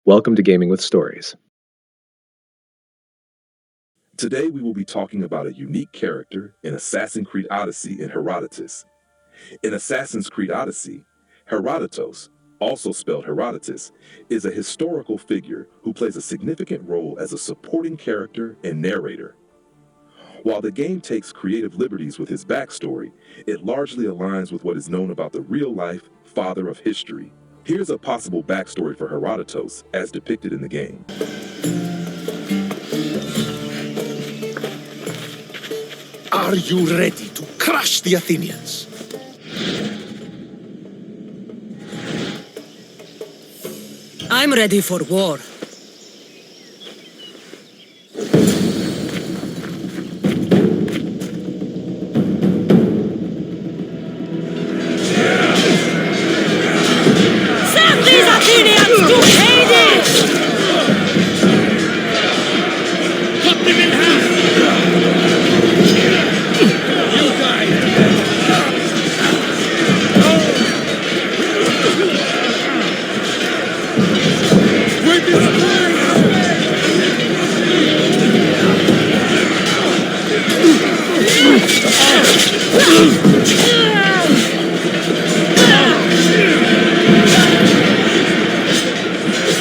Welcome to Gaming with Stories. Today we will be talking about a unique character in Assassin Creed Odyssey in Herodotus. In Assassin's Creed Odyssey, Herodotus, also spelled Herodotus, is a historical figure who plays a significant role as a supporting character and narrator. While the game takes creative liberties with his backstory, it largely aligns with what is known about the real-life father of history. Here's a possible backstory for Herodotus as depicted in the game. Are you ready to crush the Athenians? I'm ready for war. Send these Athenians to Hades! Cut them in half! You die! We're destroying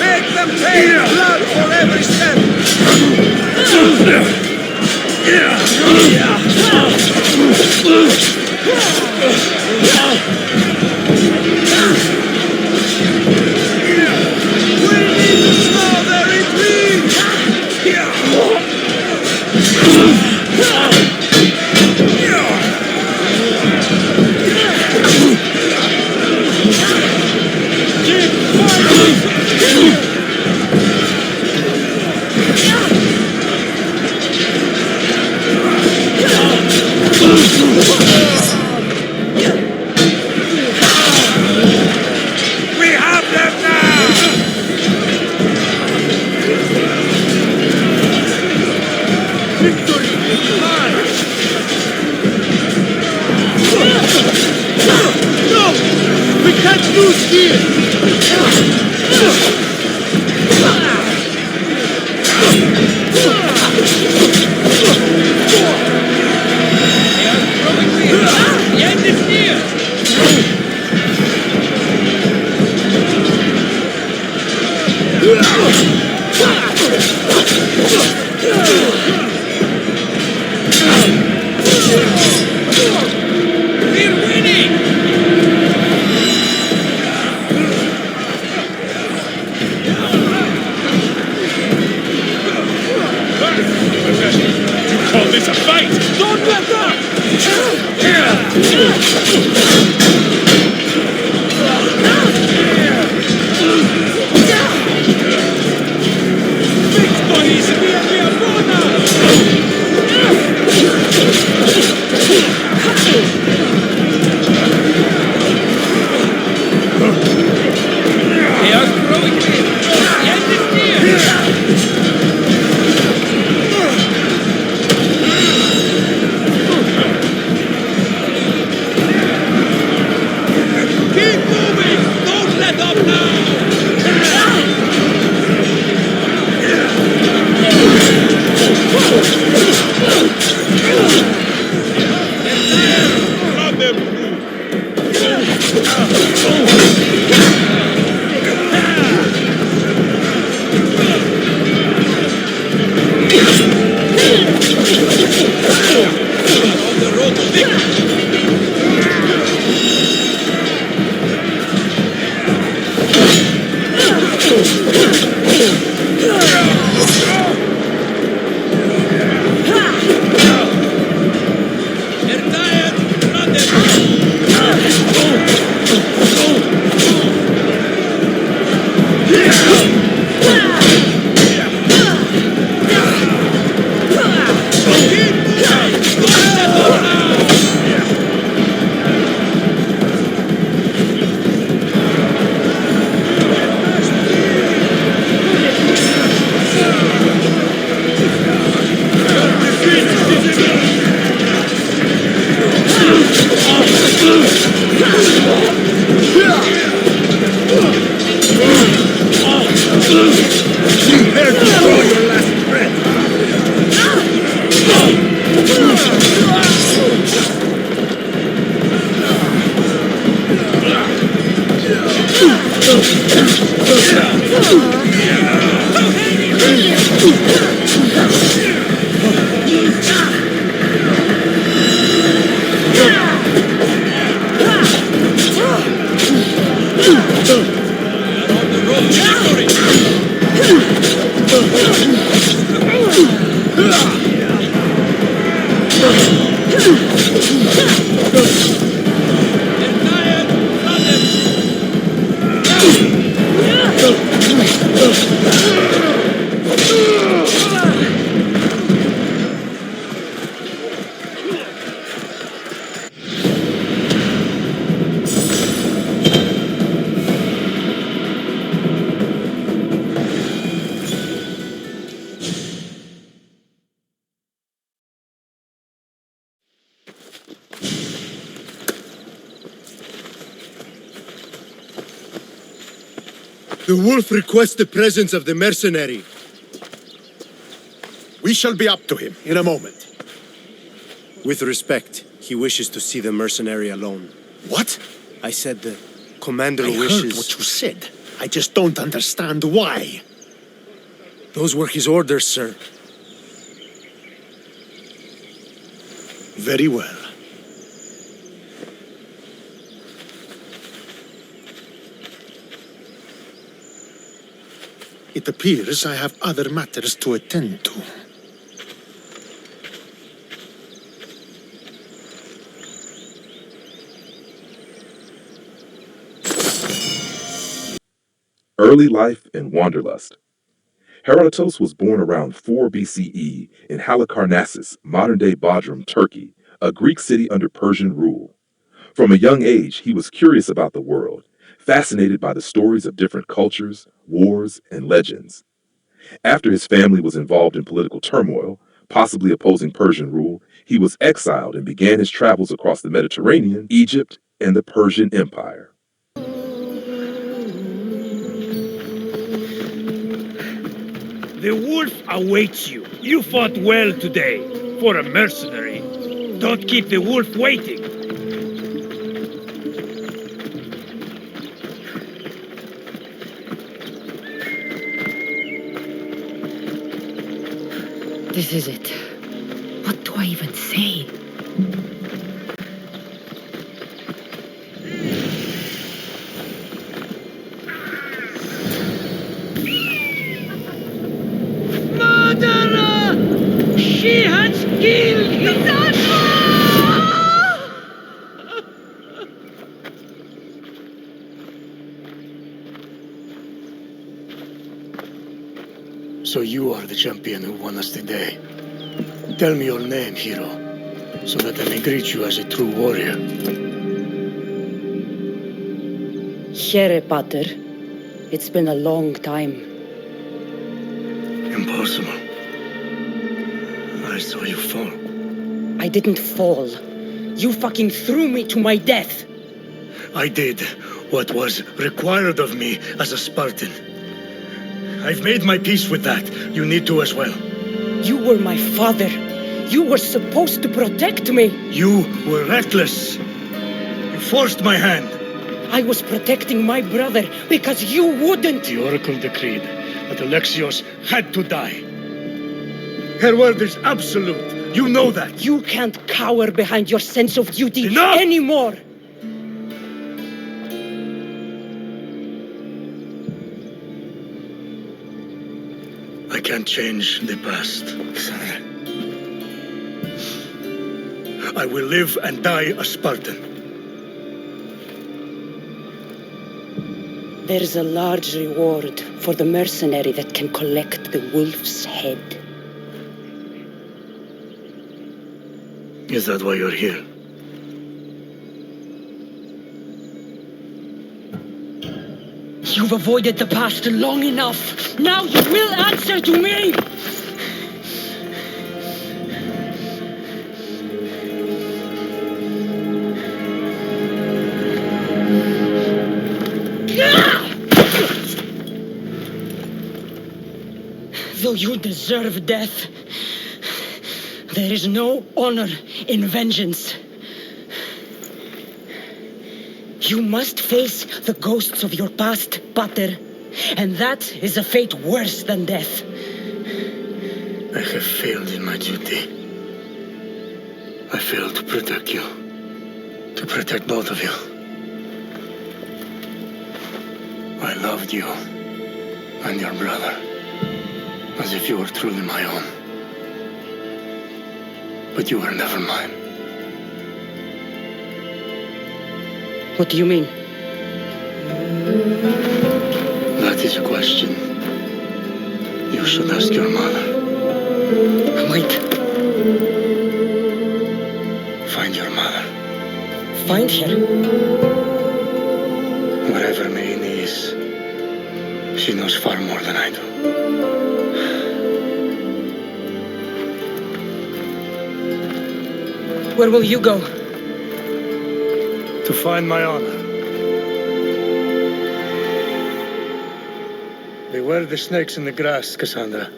Make them pay blood for every step! We need to slow their intrigue! Keep fighting! We have them now! Victory is mine! No! We can't lose here! The end is near! We're winning! You call this a fight? Don't let up! Victory is near They are growing in. The end is near. Keep moving! Don't let up now! Run them through! On the road to victory! They're tired! Run them! The wolf requests the presence of the mercenary. We shall be up to him in a moment. With respect, he wishes to see the mercenary alone. What? I said the commander I wishes... heard what you said. I just don't understand why. Those were his orders, sir. Very well. It appears I have other matters to attend to. Early life and wanderlust. Herodotus was born around 4 BCE in Halicarnassus, modern-day Bodrum, Turkey, a Greek city under Persian rule. From a young age, he was curious about the world, fascinated by the stories of different cultures, wars, and legends. After his family was involved in political turmoil, possibly opposing Persian rule, he was exiled and began his travels across the Mediterranean, Egypt, and the Persian Empire. The wolf awaits you. You fought well today. For a mercenary. Don't keep the wolf waiting. This is it. What do I even say? Murderer! She has killed Kassandra! So you are the champion who won us today. Tell me your name, hero, so that I may greet you as a true warrior. Here, Pater. It's been a long time. Impossible. I saw you fall. I didn't fall. You fucking threw me to my death. I did what was required of me as a Spartan. I've made my peace with that. You need to as well. You were my father. You were supposed to protect me. You were reckless. You forced my hand. I was protecting my brother because you wouldn't. The Oracle decreed that Alexios had to die. Her word is absolute. You know that. You can't cower behind your sense of duty Enough! anymore. I can't change the past. I will live and die a Spartan. There's a large reward for the mercenary that can collect the wolf's head. Is that why you're here? You've avoided the past long enough. Now you will answer to me! Though you deserve death, there is no honor in vengeance. You must face the ghosts of your past, Pater. And that is a fate worse than death. I have failed in my duty. I failed to protect you. To protect both of you. I loved you and your brother as if you were truly my own. But you were never mine. What do you mean? That is a question you should ask your mother. Wait. Find your mother. Find her? Wherever Marini is, she knows far more than I do. Where will you go? To find my honor. Beware the snakes in the grass, Kassandra.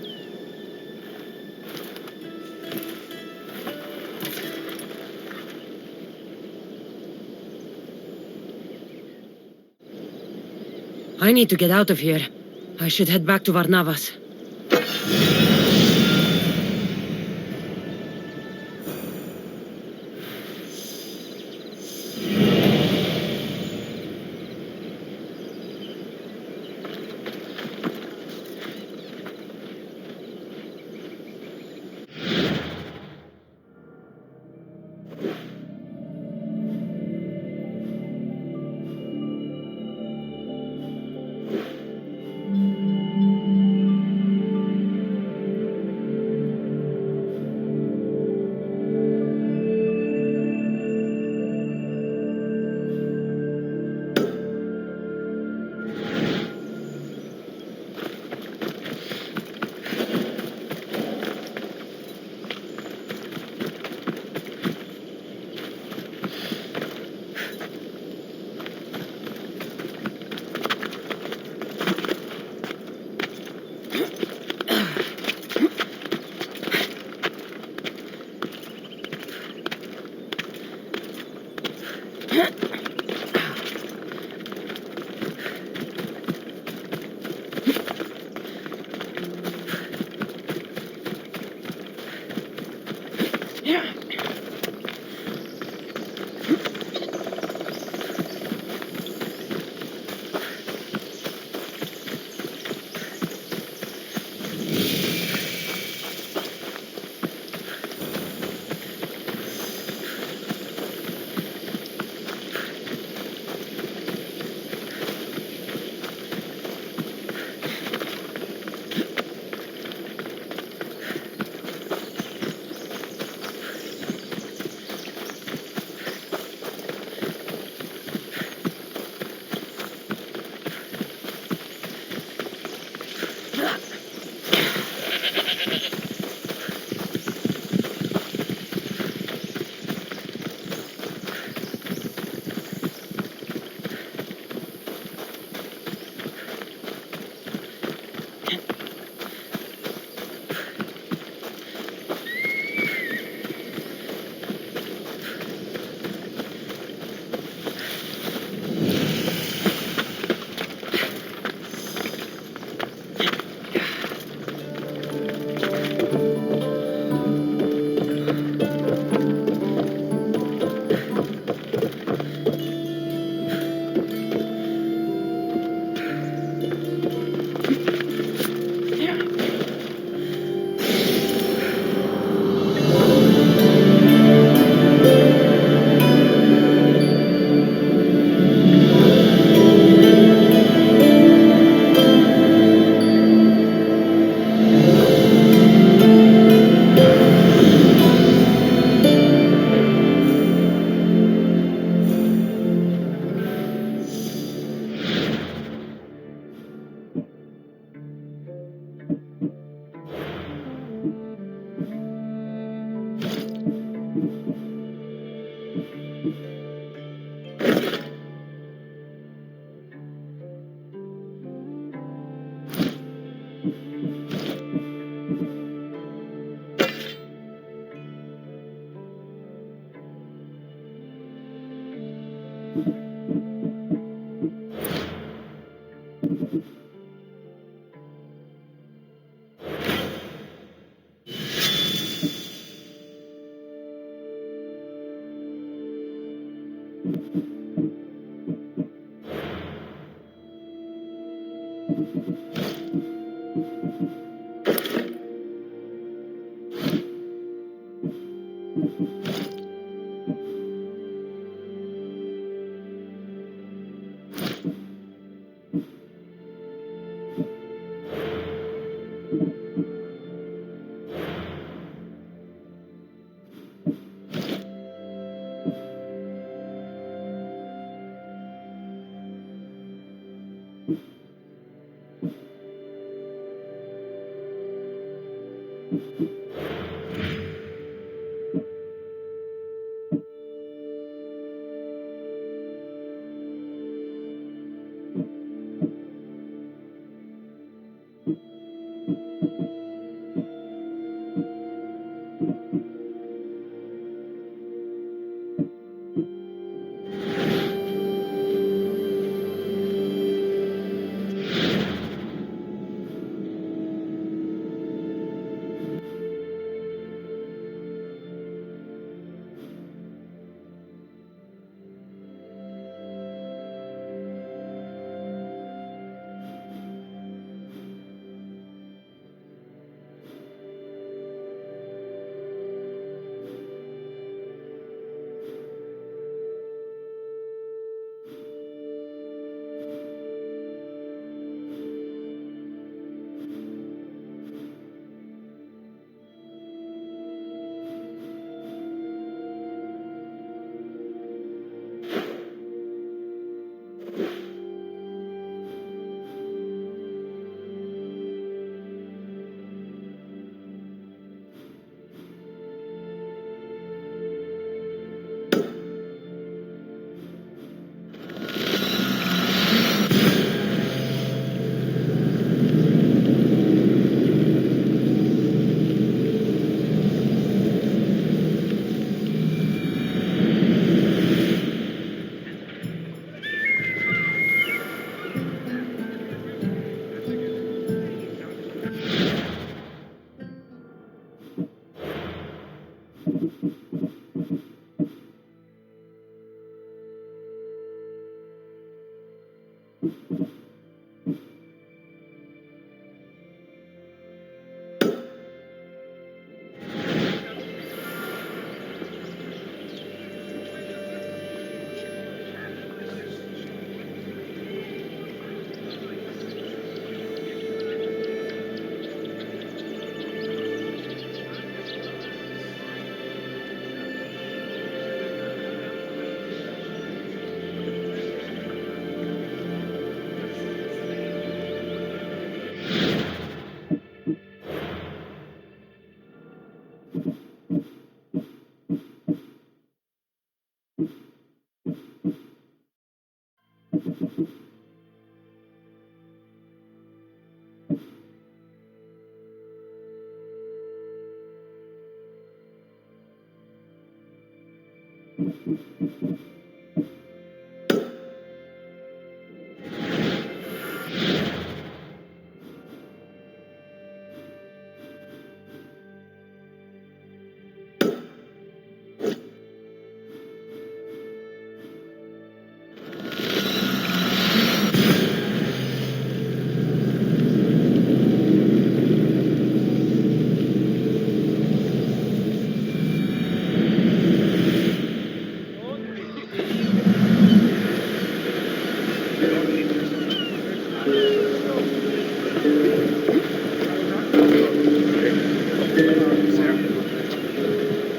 I need to get out of here. I should head back to Varnavas.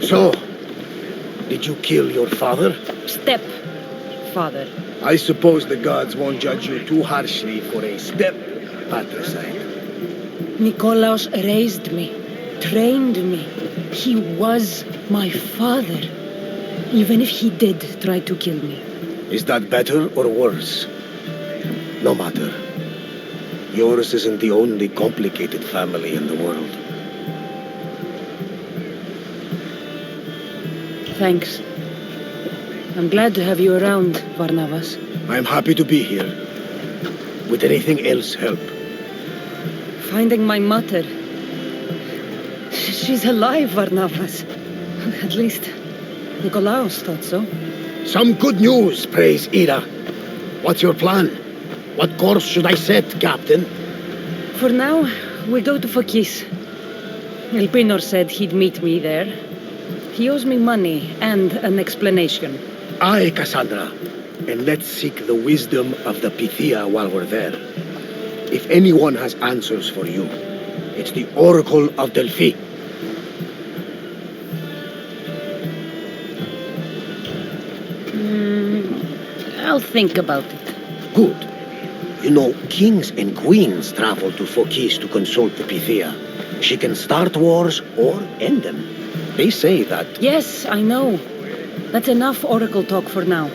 So, did you kill your father? Step-father. I suppose the gods won't judge you too harshly for a step-patricide. Nikolaos raised me, trained me. He was my father. Even if he did try to kill me. Is that better or worse? No matter. Yours isn't the only complicated family in the world. Thanks. I'm glad to have you around, Varnavas. I'm happy to be here. Would anything else help? Finding my mother. She's alive, Varnavas. At least, Nikolaos thought so. Some good news, praise Ira. What's your plan? What course should I set, Captain? For now, we go to Phokis. Elpinor said he'd meet me there. He owes me money and an explanation. Aye, Kassandra. And let's seek the wisdom of the Pythia while we're there. If anyone has answers for you, it's the Oracle of Delphi. I'll think about it. Good. You know, kings and queens travel to Phokis to consult the Pythia. She can start wars or end them. They say that... Yes, I know. That's enough oracle talk for now.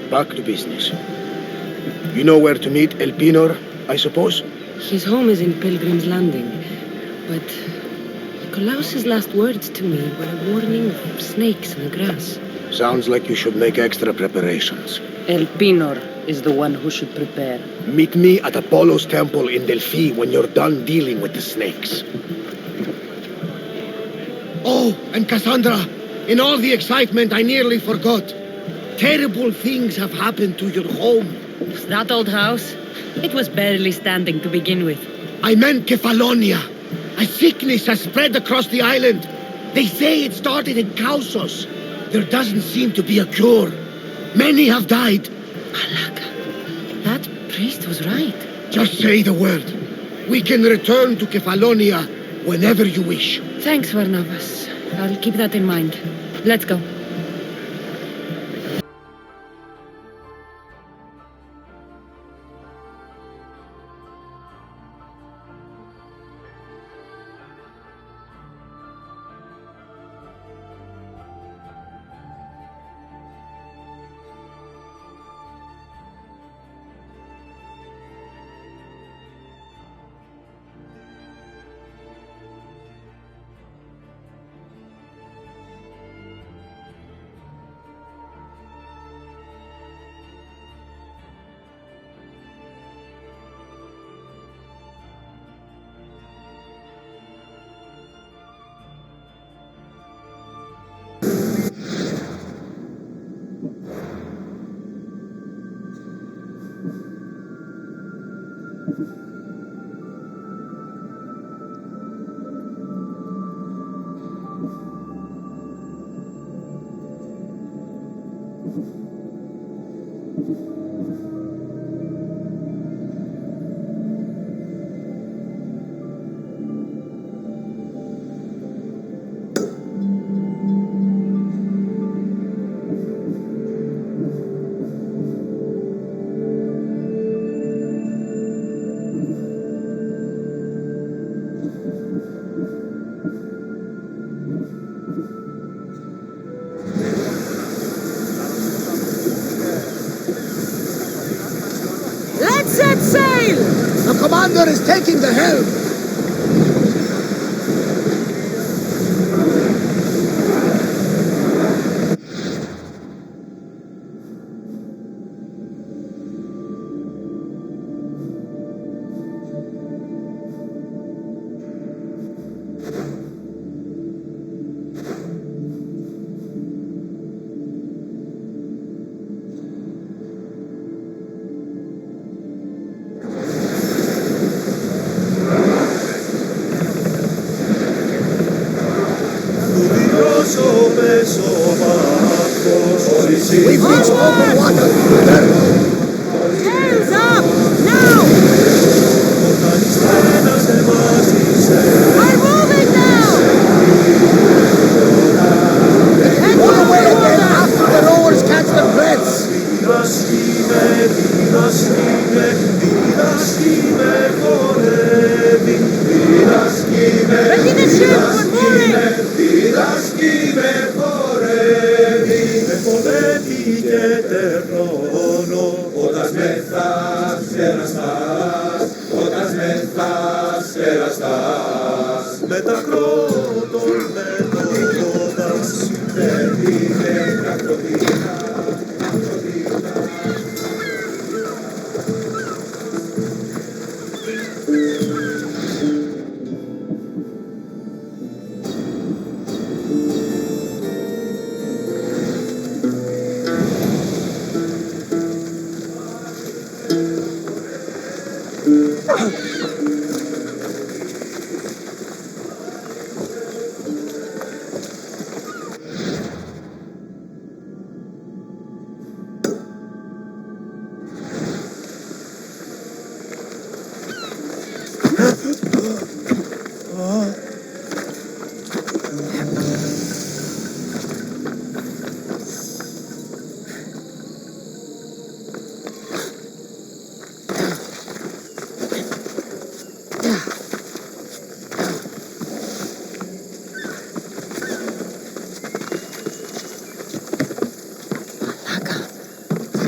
Back to business. You know where to meet Elpinor, I suppose? His home is in Pilgrim's Landing, but Nikolaos's last words to me were a warning of snakes in the grass. Sounds like you should make extra preparations. Elpinor is the one who should prepare. Meet me at Apollo's temple in Delphi when you're done dealing with the snakes. Oh, and Kassandra, in all the excitement I nearly forgot. Terrible things have happened to your home. That old house? It was barely standing to begin with. I meant Kefalonia. A sickness has spread across the island. They say it started in Kausos. There doesn't seem to be a cure. Many have died. Alaka, that priest was right. Just say the word. We can return to Kefalonia whenever you wish. Thanks, Varnavas. I'll keep that in mind. Let's go. Set sail! The commander is taking the helm! We've reached open water. Hands up! Now! We're moving now! Pull away again after the rowers catch their breaths. Ready the ship! We're moving! Με τα κρότων, με το κότας,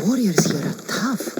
Warriors here are tough.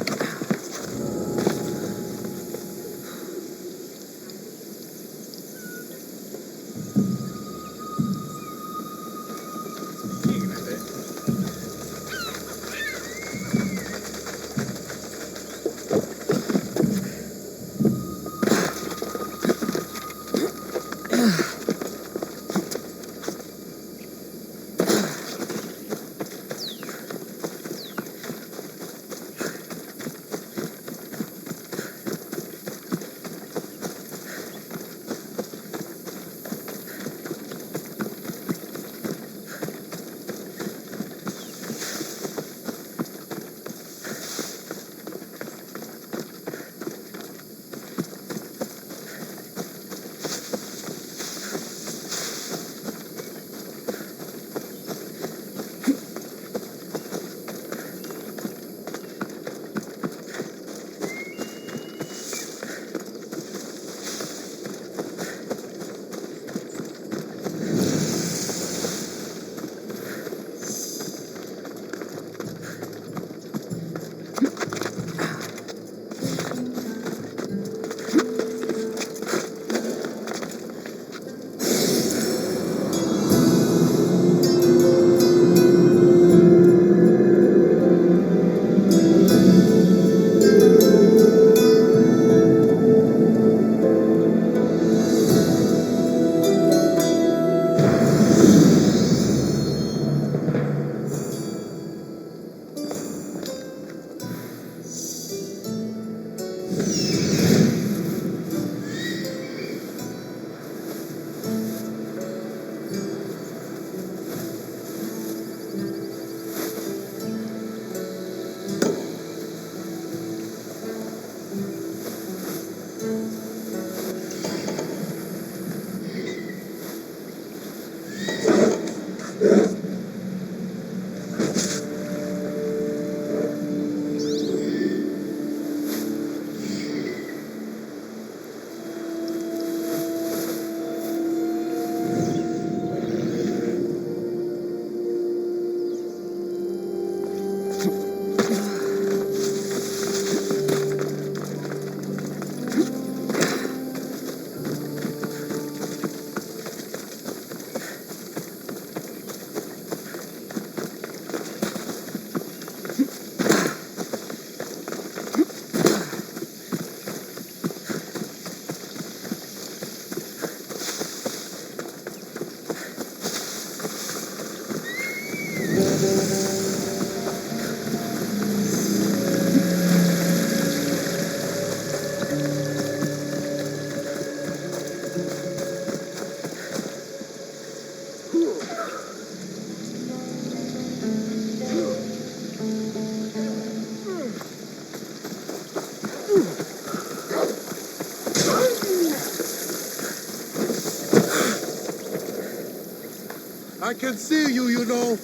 I can see you, you know.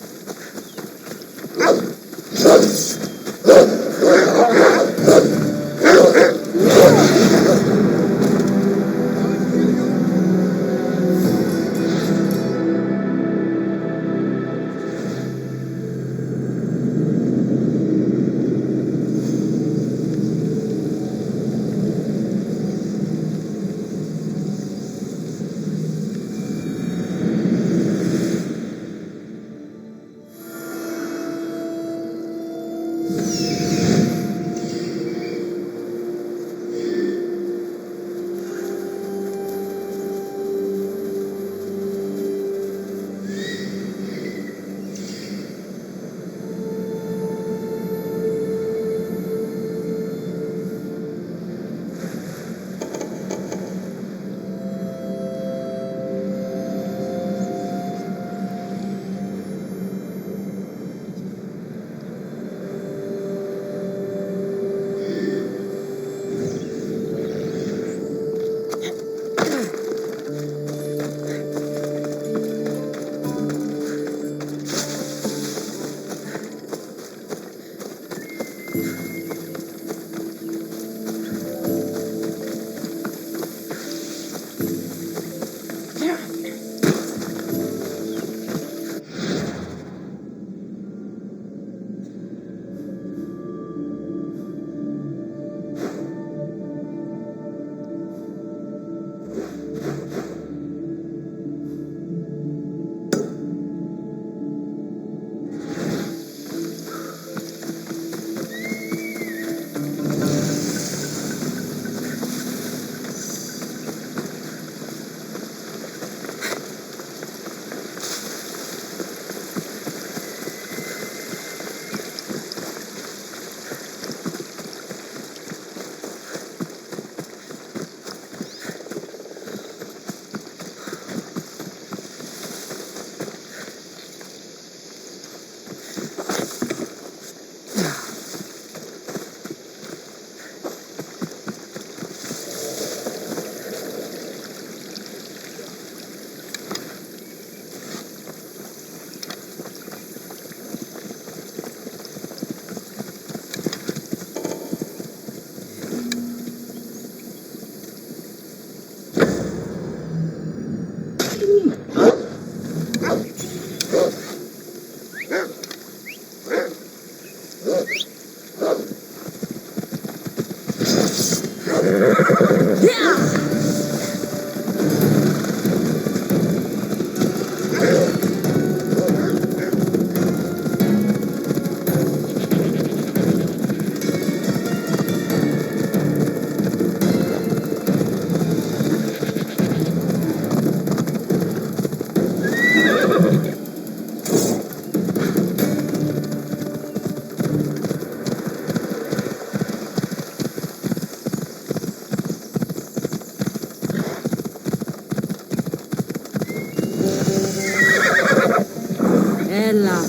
Ella.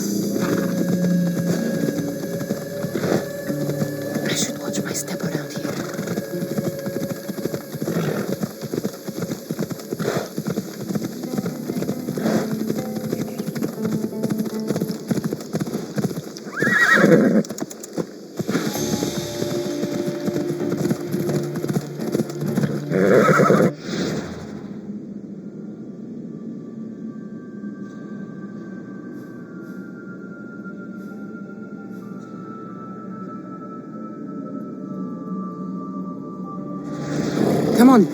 I should watch my step around here. Come on.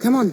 Come on.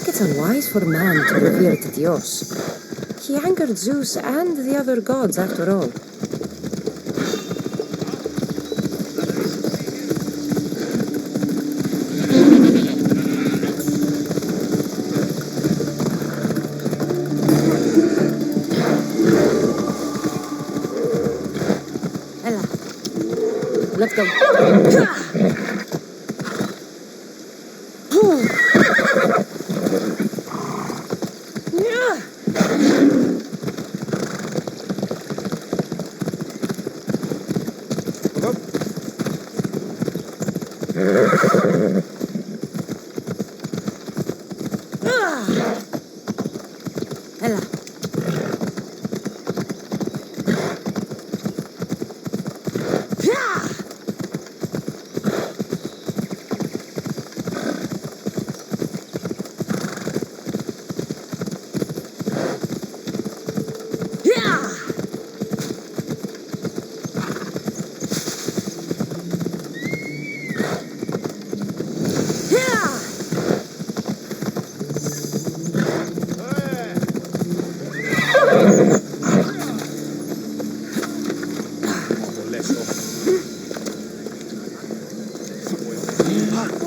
It's unwise for man to revere the Dios. He angered Zeus and the other gods, after all. Ella, let's go. I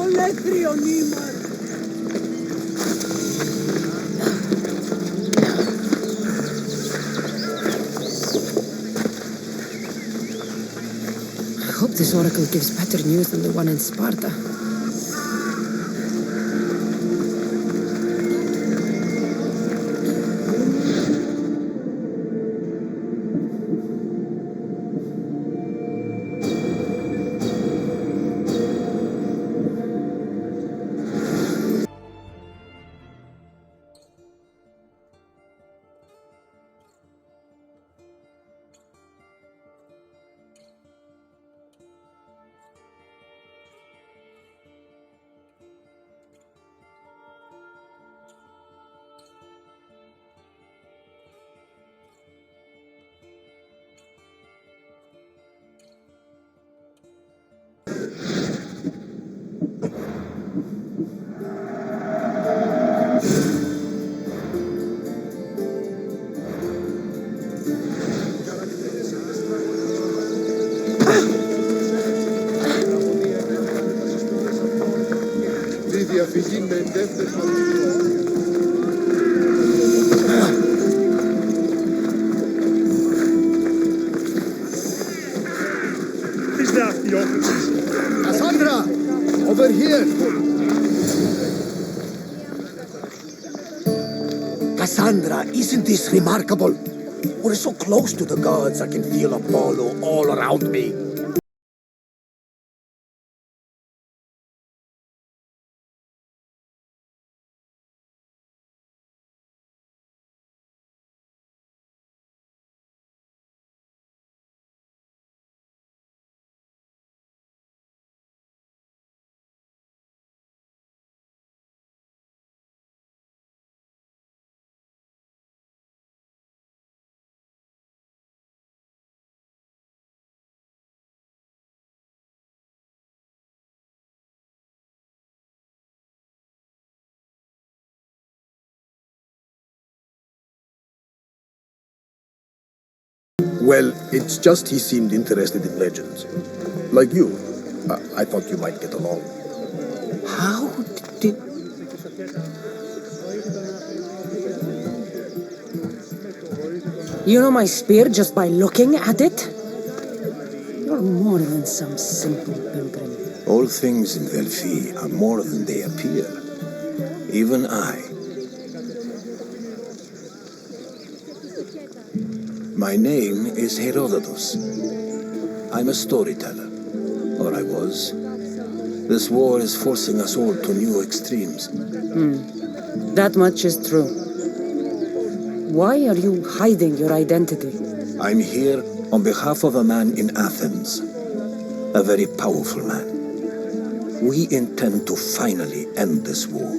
hope this oracle gives better news than the one in Sparta. Is that the officers? Kassandra! Over here! Kassandra, isn't this remarkable? We're so close to the gods, I can feel Apollo all around me. Well, it's just he seemed interested in legends. Like you. I thought you might get along. How did... You know my spear just by looking at it? You're more than some simple pilgrim. All things in Delphi are more than they appear. Even I. My name is Herodotus. I'm a storyteller. Or I was. This war is forcing us all to new extremes. That much is true. Why are you hiding your identity? I'm here on behalf of a man in Athens. A very powerful man. We intend to finally end this war.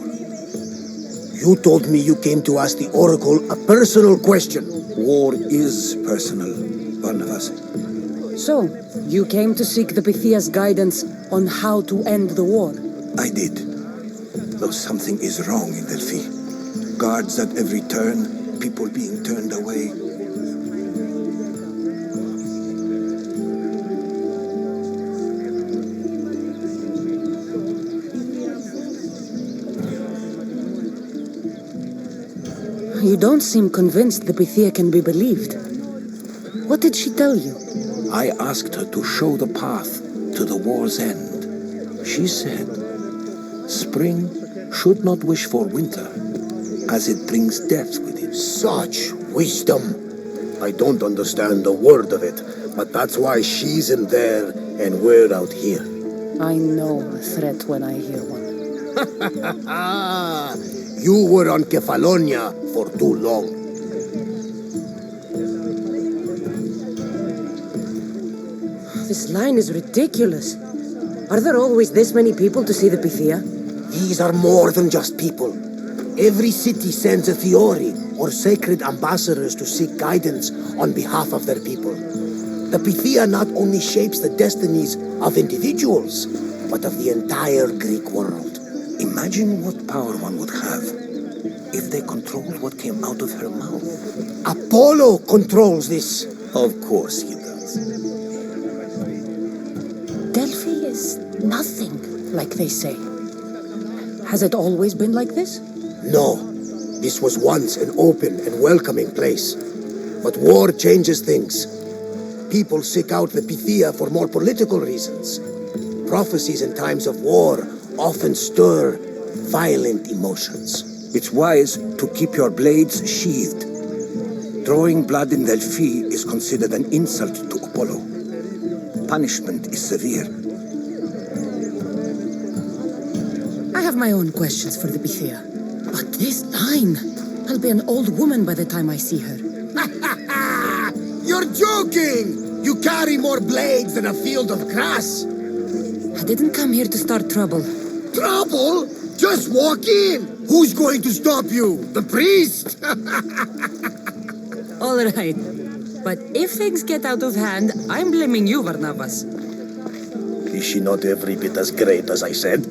You told me you came to ask the Oracle a personal question. War is personal, Barnabas. So, you came to seek the Pythia's guidance on how to end the war? I did. Though something is wrong in Delphi. Guards at every turn, people being turned away. You don't seem convinced the Pythia can be believed. What did she tell you? I asked her to show the path to the war's end. She said, spring should not wish for winter, as it brings death with it. Such wisdom. I don't understand a word of it, but that's why she's in there and we're out here. I know a threat when I hear one. You were on Kefalonia for too long. This line is ridiculous. Are there always this many people to see the Pythia? These are more than just people. Every city sends a Theori or sacred ambassadors to seek guidance on behalf of their people. The Pythia not only shapes the destinies of individuals, but of the entire Greek world. Imagine what power one would have if they controlled what came out of her mouth. Apollo controls this. Of course he does. Delphi is nothing. like they say. Has it always been like this? No. This was once an open and welcoming place. But war changes things. People seek out the Pythia for more political reasons. Prophecies in times of war often stir violent emotions. It's wise to keep your blades sheathed. Drawing blood in Delphi is considered an insult to Apollo. Punishment is severe. I have my own questions for the Pythia. But this line, I'll be an old woman by the time I see her. You're joking! You carry more blades than a field of grass. I didn't come here to start trouble. Trouble? Just walk in! Who's going to stop you? The priest? All right. But if things get out of hand, I'm blaming you, Barnabas. Is she not every bit as great as I said?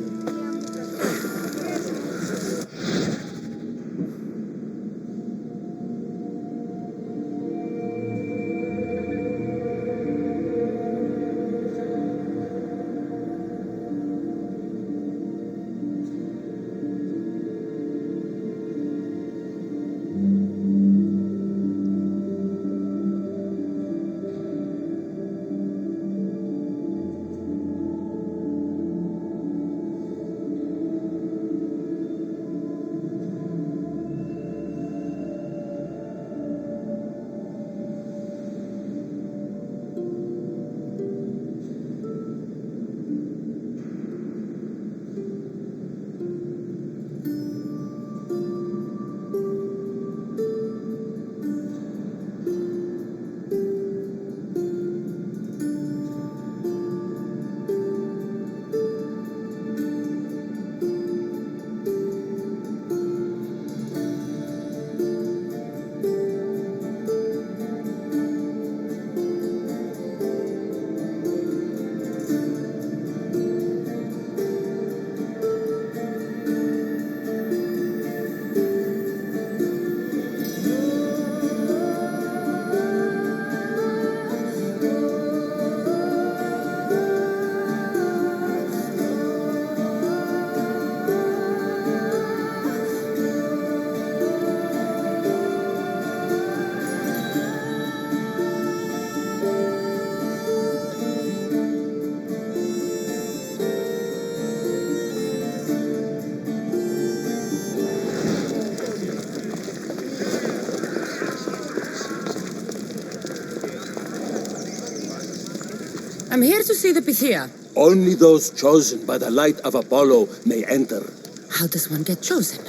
I'm here to see the Pythia. Only those chosen by the light of Apollo may enter. How does one get chosen?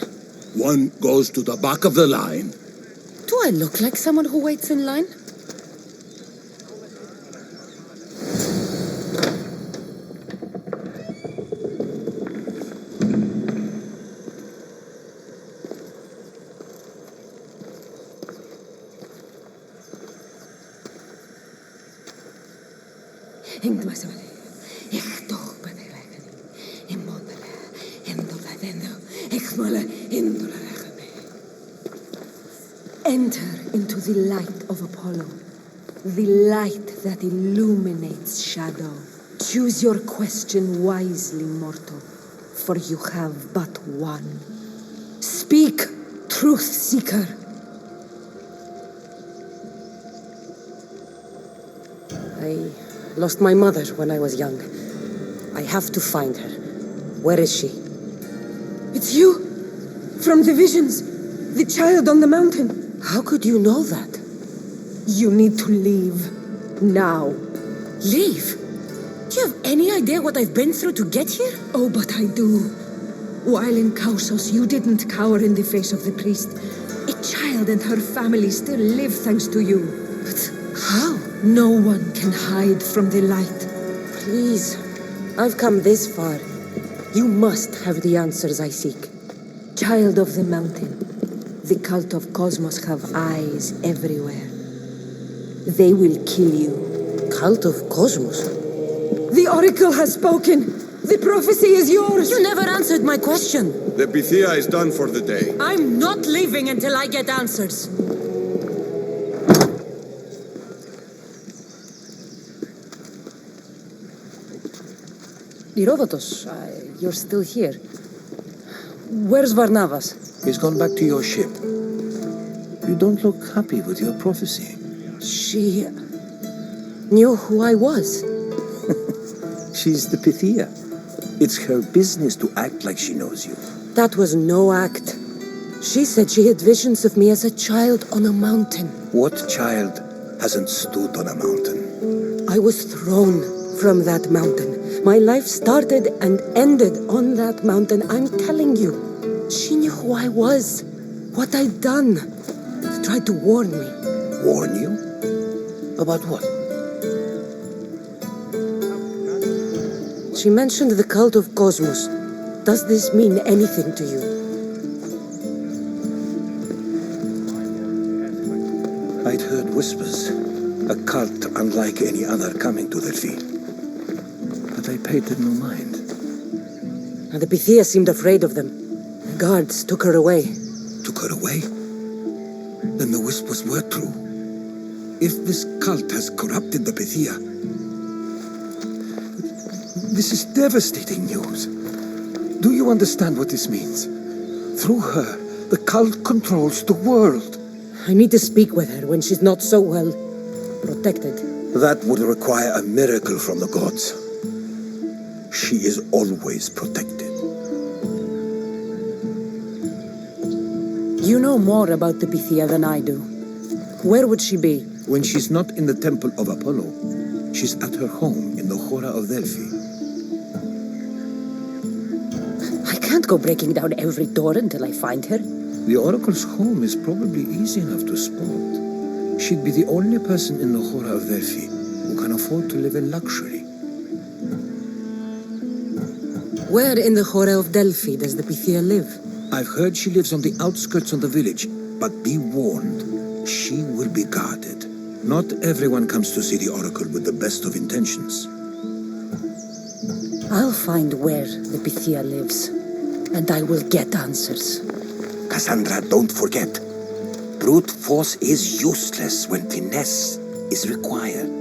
One goes to the back of the line. Do I look like someone who waits in line? Enter into the light of Apollo, the light that illuminates shadow. Choose your question wisely, mortal, for you have but one. Speak, truth seeker. I lost my mother when I was young. I have to find her. Where is she? It's you! From the visions! The child on the mountain! How could you know that? You need to leave. Now. Leave? Do you have any idea what I've been through to get here? Oh, but I do. While in Kausos, you didn't cower in the face of the priest. A child and her family still live thanks to you. But how? No one can hide from the light. Please. I've come this far. You must have the answers I seek. Child of the mountain. The cult of Cosmos have eyes everywhere. They will kill you. Cult of Cosmos? The oracle has spoken! The prophecy is yours! You never answered my question! The Pythia is done for the day. I'm not leaving until I get answers! Herodotus, you're still here. Where's Varnavas? He's gone back to your ship. You don't look happy with your prophecy. She knew who I was. She's the Pythia. It's her business to act like she knows you. That was no act. She said she had visions of me as a child on a mountain. What child hasn't stood on a mountain? I was thrown from that mountain. My life started and ended on that mountain, I'm telling you. She knew who I was, what I'd done. She tried to warn me. Warn you? About what? She mentioned the cult of Cosmos. Does this mean anything to you? I'd heard whispers. A cult unlike any other coming to Delphi. But I paid them no mind. And the Pythia seemed afraid of them. The guards took her away. Took her away? Then the whispers were true. If this cult has corrupted the Pythia, this is devastating news. Do you understand what this means? Through her, the cult controls the world. I need to speak with her when she's not so well protected. That would require a miracle from the gods. She is always protected. You know more about the Pythia than I do. Where would she be? When she's not in the temple of Apollo, she's at her home in the Hora of Delphi. I can't go breaking down every door until I find her. The Oracle's home is probably easy enough to spot. She'd be the only person in the Hora of Delphi who can afford to live in luxury. Where in the Hora of Delphi does the Pythia live? I've heard she lives on the outskirts of the village, but be warned, she will be guarded. Not everyone comes to see the Oracle with the best of intentions. I'll find where the Pythia lives, and I will get answers. Kassandra, don't forget. Brute force is useless when finesse is required.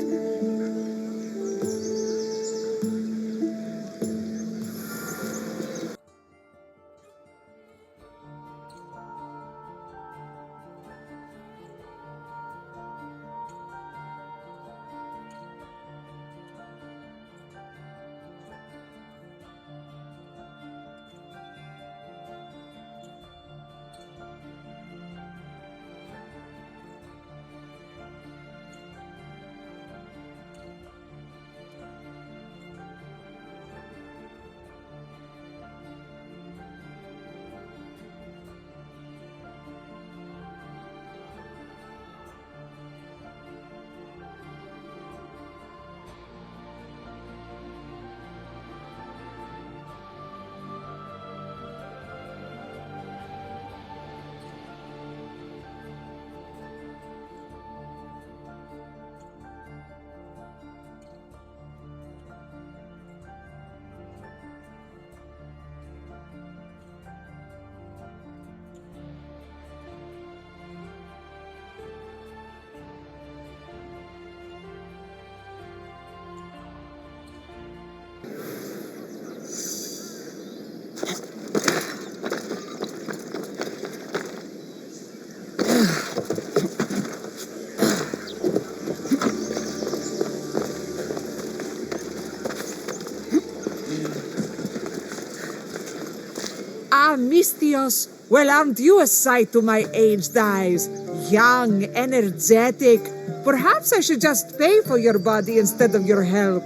Mistios, well, aren't you a sight to my aged eyes? Young, energetic. Perhaps I should just pay for your body instead of your help.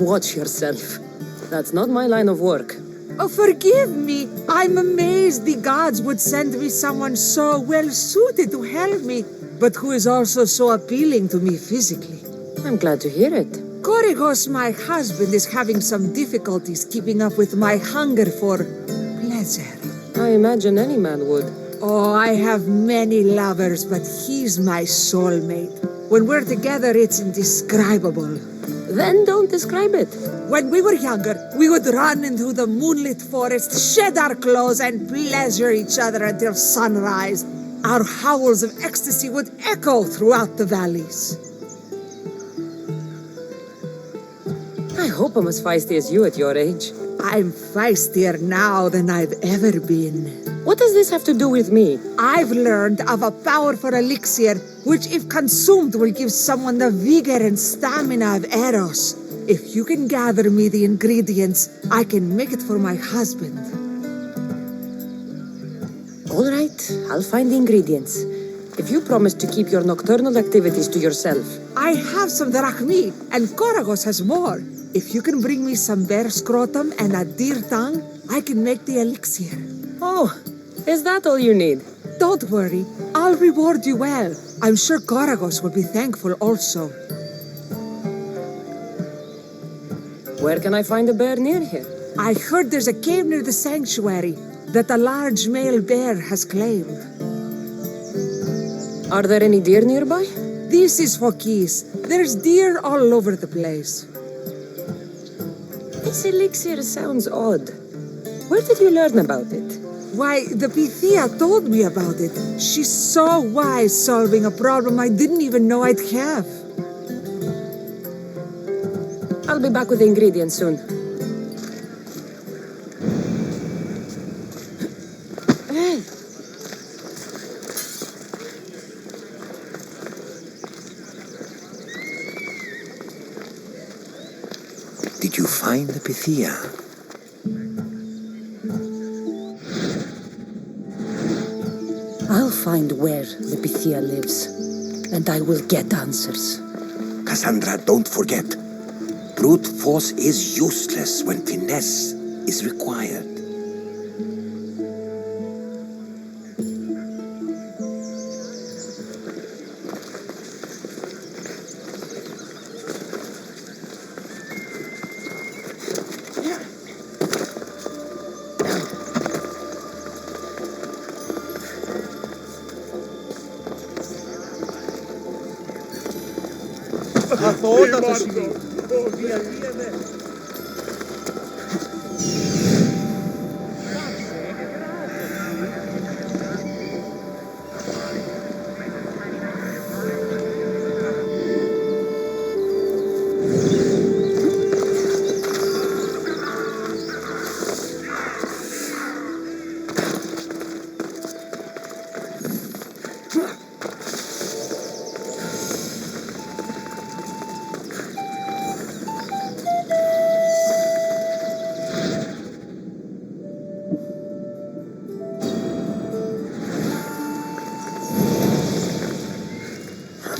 Watch yourself. That's not my line of work. Oh, forgive me. I'm amazed the gods would send me someone so well-suited to help me, but who is also so appealing to me physically. I'm glad to hear it. Korygos, my husband, is having some difficulties keeping up with my hunger for pleasure. I imagine any man would. Oh, I have many lovers, but he's my soulmate. When we're together, it's indescribable. Then don't describe it. When we were younger, we would run into the moonlit forest, shed our clothes, and pleasure each other until sunrise. Our howls of ecstasy would echo throughout the valleys. I hope I'm as feisty as you at your age. I'm feistier now than I've ever been. What does this have to do with me? I've learned of a powerful elixir, which if consumed will give someone the vigor and stamina of Eros. If you can gather me the ingredients, I can make it for my husband. All right, I'll find the ingredients. If you promise to keep your nocturnal activities to yourself. I have some drachmi, and Koragos has more. If you can bring me some bear scrotum and a deer tongue, I can make the elixir. Oh, is that all you need? Don't worry, I'll reward you well. I'm sure Koragos will be thankful also. Where can I find a bear near here? I heard there's a cave near the sanctuary that a large male bear has claimed. Are there any deer nearby? This is Fokis. There's deer all over the place. This elixir sounds odd. Where did you learn about it? Why, the Pythia told me about it. She's so wise solving a problem I didn't even know I'd have. I'll be back with the ingredients soon. Did you find the Pythia? I'll find where the Pythia lives, and I will get answers. Kassandra, don't forget. Brute force is useless when finesse is required.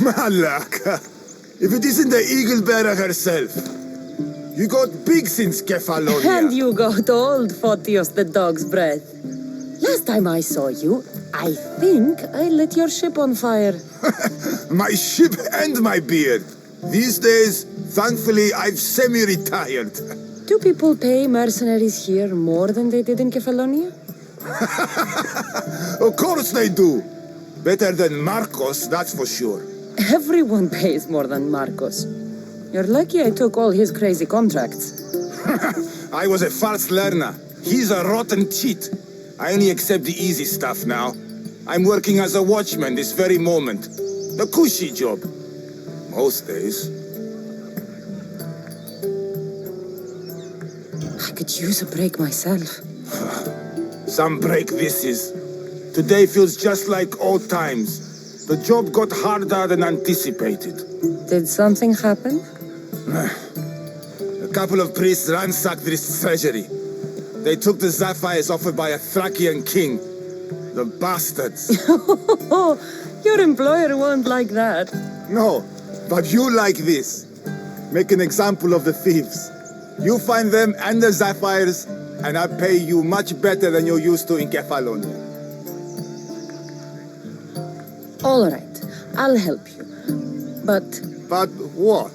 Malaka! If it isn't the eagle bearer herself. You got big since Kefalonia. And you got old, Photios the dog's breath. Last time I saw you, I think I lit your ship on fire. My ship and my beard. These days, thankfully, I've semi-retired. Do people pay mercenaries here more than they did in Kefalonia? Of course they do. Better than Marcos, that's for sure. Everyone pays more than Marcos. You're lucky I took all his crazy contracts. I was a fast learner. He's a rotten cheat. I only accept the easy stuff now. I'm working as a watchman this very moment. The cushy job. Most days. I could use a break myself. Some break this is. Today feels just like old times. The job got harder than anticipated. Did something happen? A couple of priests ransacked this treasury. They took the sapphires offered by a Thracian king. The bastards. Your employer won't like that. No, but you like this. Make an example of the thieves. You find them and the sapphires, and I pay you much better than you're used to in Kefalonia. All right, I'll help you. But what?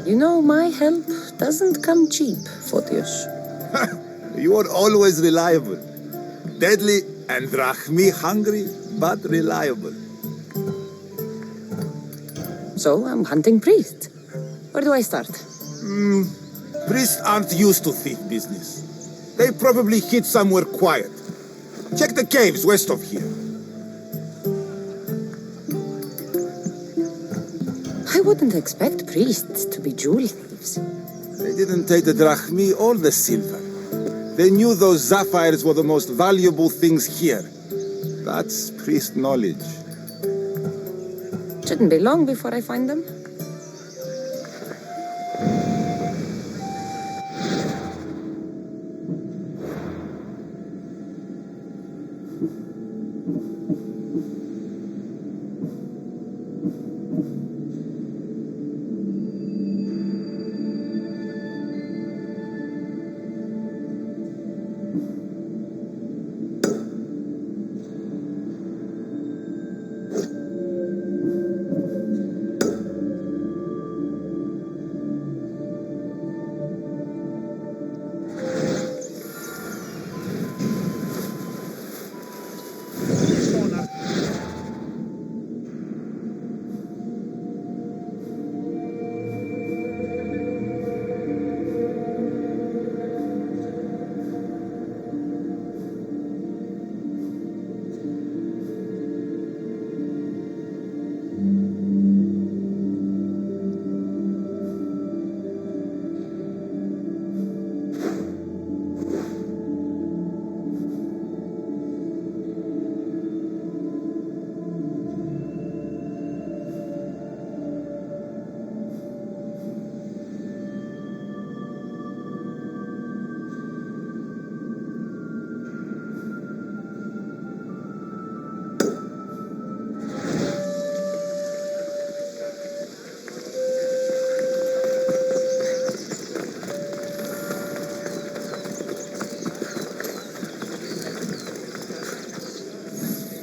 you know, my help doesn't come cheap, Photios. You are always reliable. Deadly and drachmi hungry, but reliable. So I'm hunting priests. Where do I start? Priests aren't used to thief business. They probably hid somewhere quiet. Check the caves west of here. I wouldn't expect priests to be jewel thieves. They didn't take the drachmi or the silver. They knew those sapphires were the most valuable things here. That's priest knowledge. Shouldn't be long before I find them.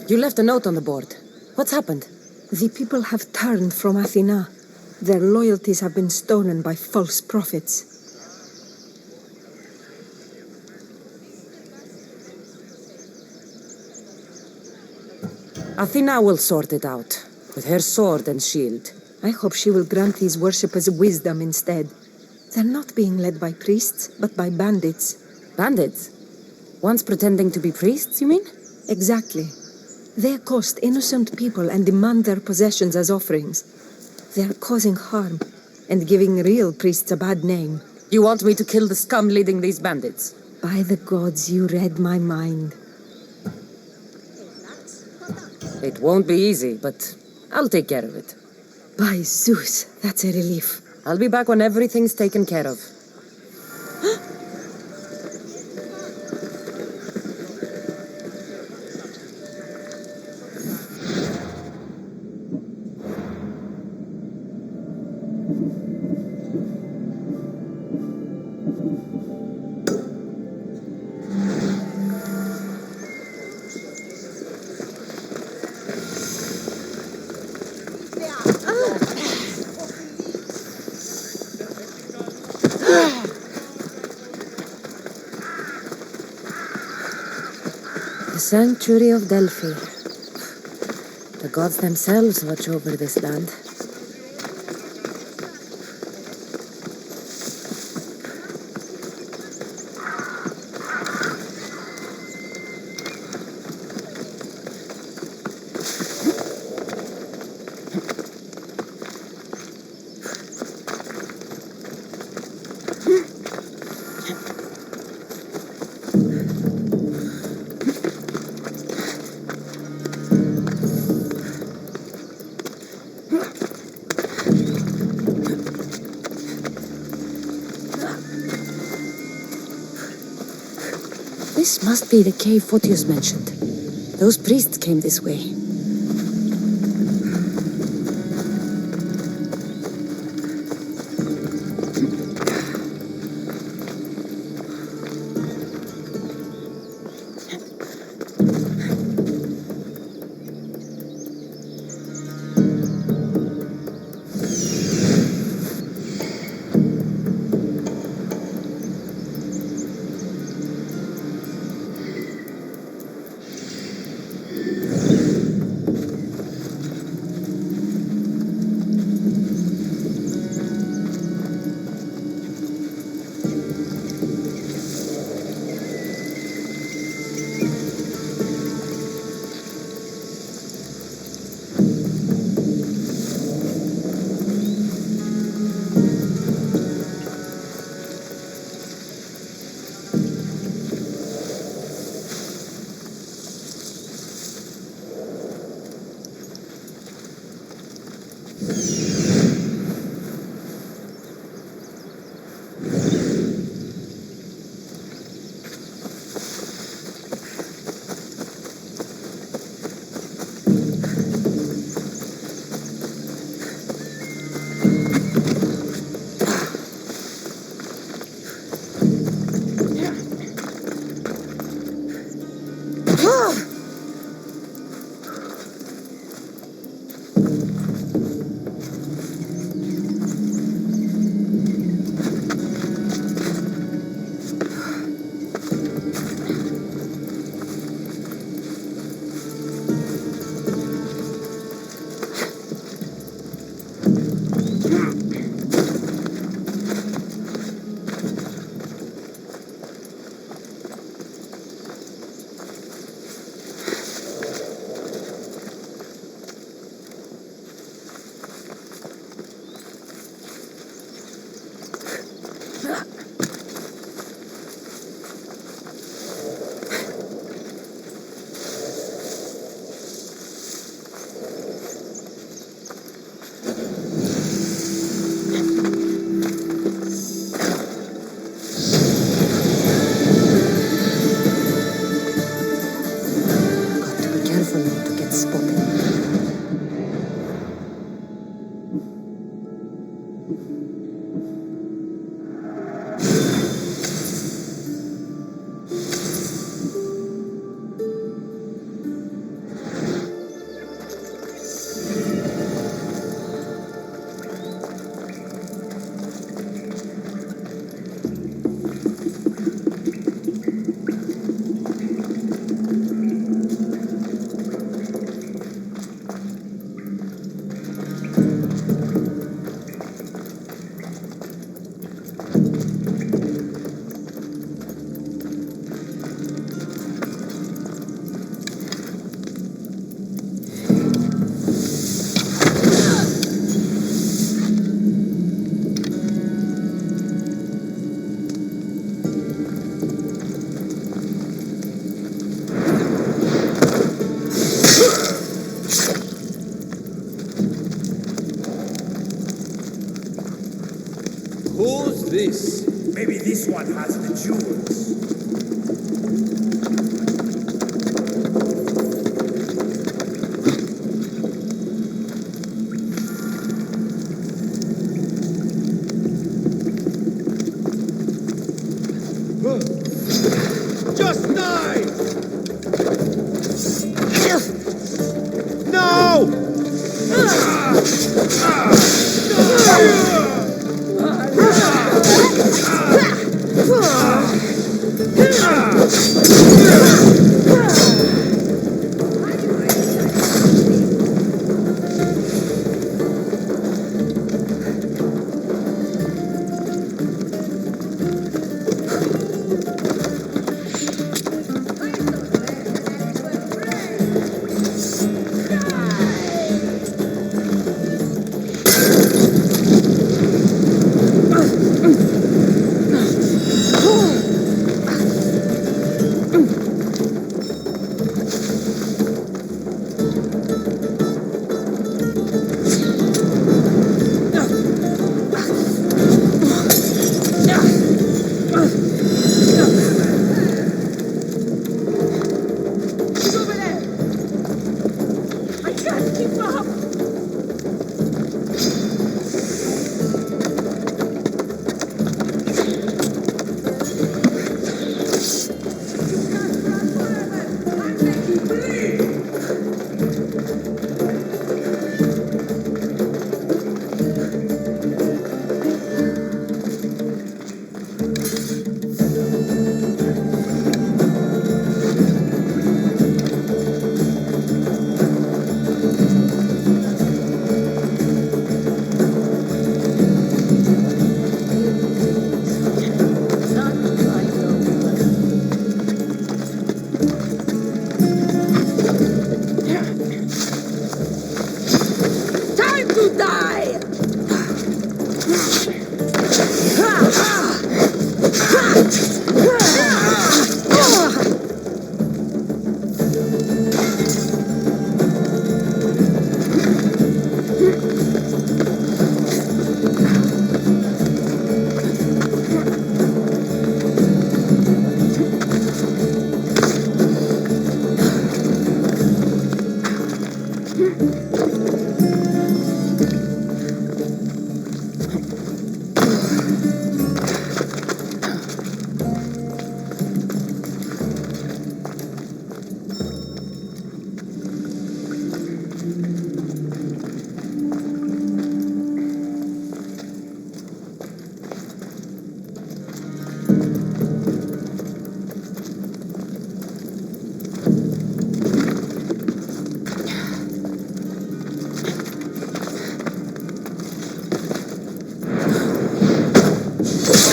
You left a note on the board. What's happened? The people have turned from Athena. Their loyalties have been stolen by false prophets. Athena will sort it out, with her sword and shield. I hope she will grant these worshippers wisdom instead. They're not being led by priests, but by bandits. Bandits? Once pretending to be priests, you mean? Exactly. They accost innocent people and demand their possessions as offerings. They're causing harm and giving real priests a bad name. You want me to kill the scum leading these bandits? By the gods, you read my mind. It won't be easy, but I'll take care of it. By Zeus, that's a relief. I'll be back when everything's taken care of. The sanctuary of Delphi. The gods themselves watch over this land. This must be the cave Photius mentioned. Those priests came this way. spoken. Who's this? Maybe this one has the jewels. Just die! No!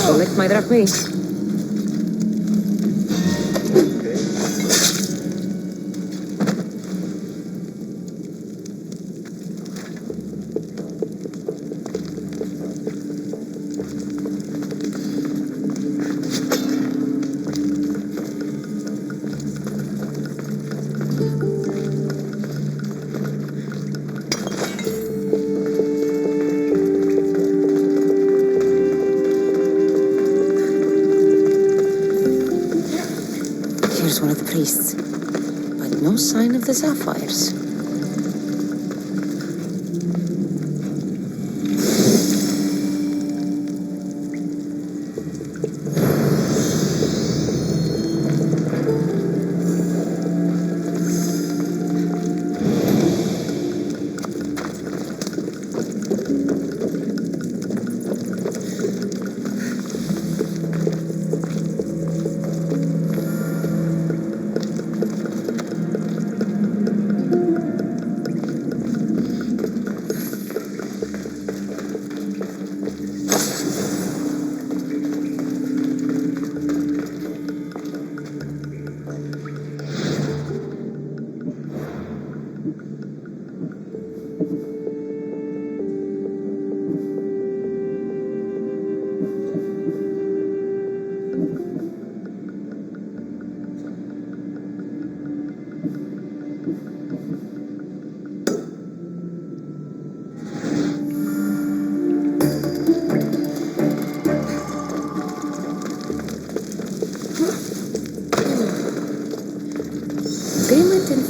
Collect my drachmae. Here's one of the priests, but no sign of the sapphires.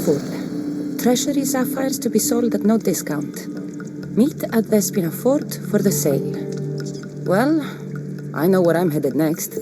full. Treasury sapphires to be sold at no discount. Meet at Vespina Fort for the sale. Well, I know where I'm headed next.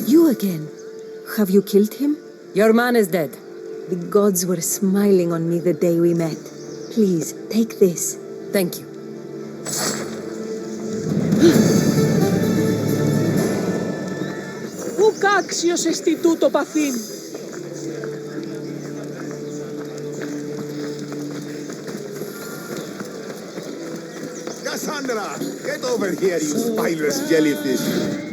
You again? Have you killed him? Your man is dead. The gods were smiling on me the day we met. Please, take this. Thank you. Ουκ άξιος εστι τούτο παθήν. Kassandra, get over here, you spineless jellyfish.